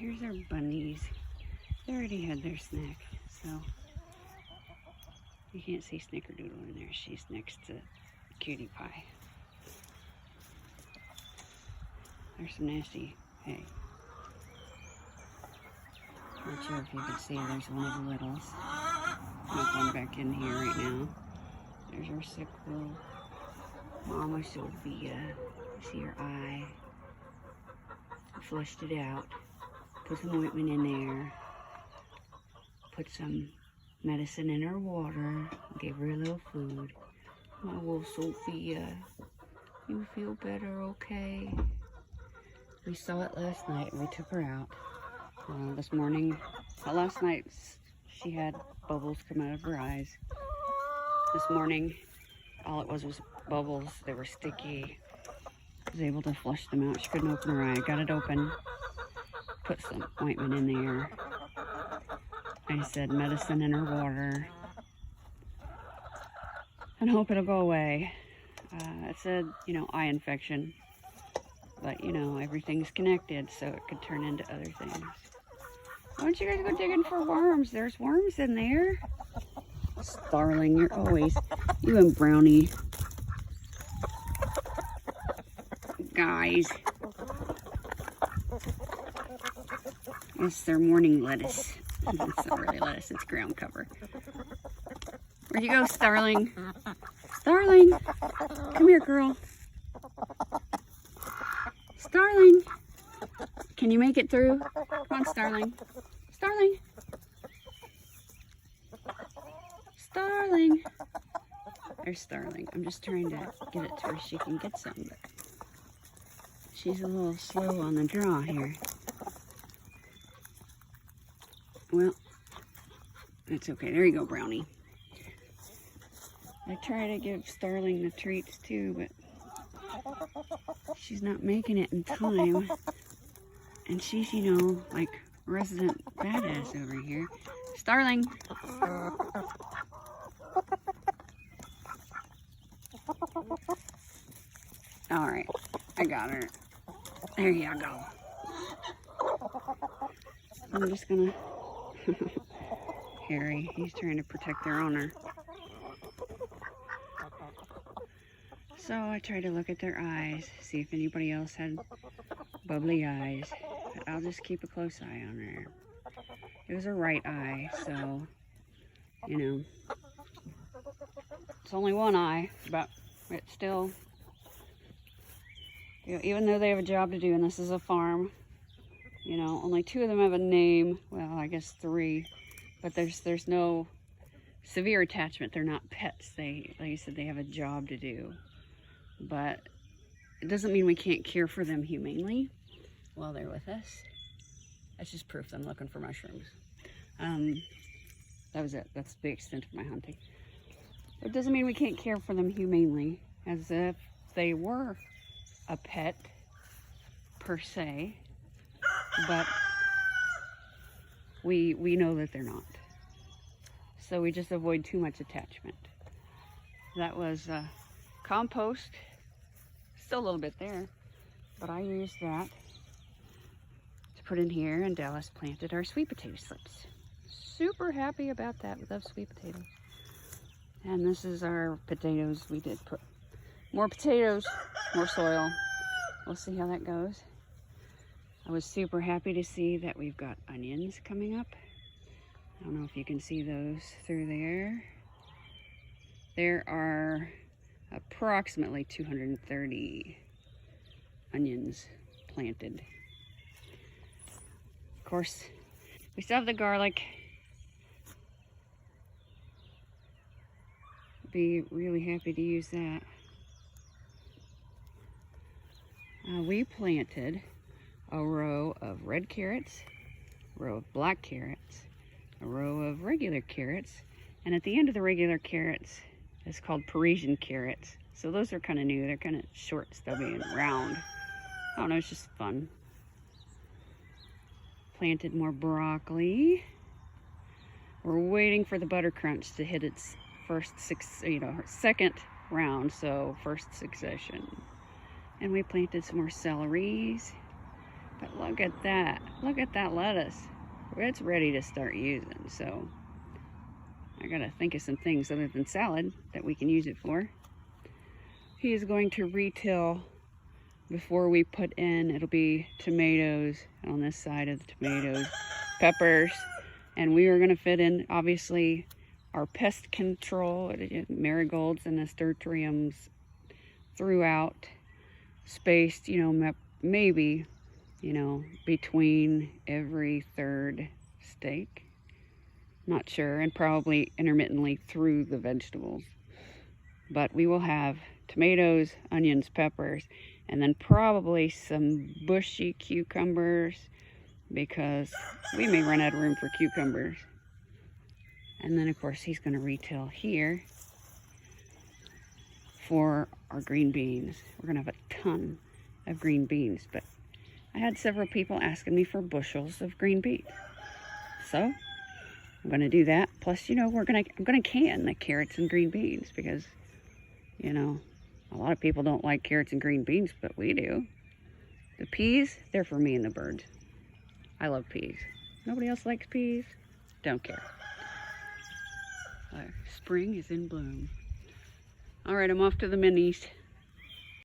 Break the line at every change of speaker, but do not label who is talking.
here's our bunnies. They already had their snack, so you can't see Snickerdoodle in there. She's next to Cutie Pie. There's some nasty hay. Not sure if you can see, there's one of the littles. I'm going back in here right now. There's our sick little Mama Sophia. See her eye. I flushed it out. Put some ointment in there. Put some medicine in her water. Gave her a little food. My little Sophia. You feel better, okay? We saw it last night and we took her out. This morning, last night she had bubbles come out of her eyes. This morning, all it was bubbles. They were sticky. I was able to flush them out. She couldn't open her eye. I got it open. Put some ointment in there. I said medicine in her water. And hope it'll go away. It said, you know, eye infection. But, you know, everything's connected, so it could turn into other things. Why don't you guys go digging for worms? There's worms in there. Starling, you're always... You and Brownie. Guys. It's their morning lettuce. It's not really lettuce, it's ground cover. Where'd you go, Starling? Starling! Come here, girl. Starling! Can you make it through? Come on, Starling. Starling! Starling! There's Starling. I'm just trying to get it to where she can get some, but she's a little slow on the draw here. Well, that's okay. There you go, Brownie. I try to give Starling the treats too, but she's not making it in time. And she's, you know, like resident badass over here. Starling! Alright, I got her. There you go. I'm just gonna... Harry, he's trying to protect their owner. So I try to look at their eyes, see if anybody else had bubbly eyes. But I'll just keep a close eye on her. It was her right eye, so, you know. It's only one eye, but it's still, you know, even though they have a job to do, and this is a farm, you know, only 2 of them have a name. Well, I guess 3, but there's no severe attachment. They're not pets. They, like I said, they have a job to do. But it doesn't mean we can't care for them humanely while they're with us. That's just proof that I'm looking for mushrooms. That was it. That's the extent of my hunting. It doesn't mean we can't care for them humanely, as if they were a pet per se, but we know that they're not. So we just avoid too much attachment. That was compost, still a little bit there, but I used that to put in here, and Dallas planted our sweet potato slips. Super happy about that. We love sweet potatoes. And this is our potatoes. We did put more potatoes, more soil. We'll see how that goes. I was super happy to see that we've got onions coming up. I don't know if you can see those through there. There are approximately 230 onions planted. Of course, we still have the garlic. Be really happy to use that. We planted a row of red carrots, a row of black carrots, a row of regular carrots, and at the end of the regular carrots, it's called Parisian carrots. So those are kind of new. They're kind of short, stubby, and round. I don't know, it's just fun. Planted more broccoli. We're waiting for the butter crunch to hit its second round, so first succession. And we planted some more celeries, But look at that. Look at that lettuce. It's ready to start using. So I gotta think of some things other than salad that we can use it for. He is going to retail before we put in, it'll be tomatoes on this side of the tomatoes, peppers, and we are gonna fit in, obviously, our pest control, marigolds and nasturtiums throughout, spaced, you know, maybe, you know, between every third stake. Not sure, and probably intermittently through the vegetables. But we will have tomatoes, onions, peppers, and then probably some bushy cucumbers because we may run out of room for cucumbers. And then of course he's going to retail here for our green beans. We're going to have a ton of green beans, but I had several people asking me for bushels of green beans. So I'm going to do that. Plus, you know, I'm going to can the carrots and green beans because, you know, a lot of people don't like carrots and green beans, but we do. The peas, they're for me and the birds. I love peas. Nobody else likes peas? Don't care. Spring is in bloom. All right, I'm off to the minis.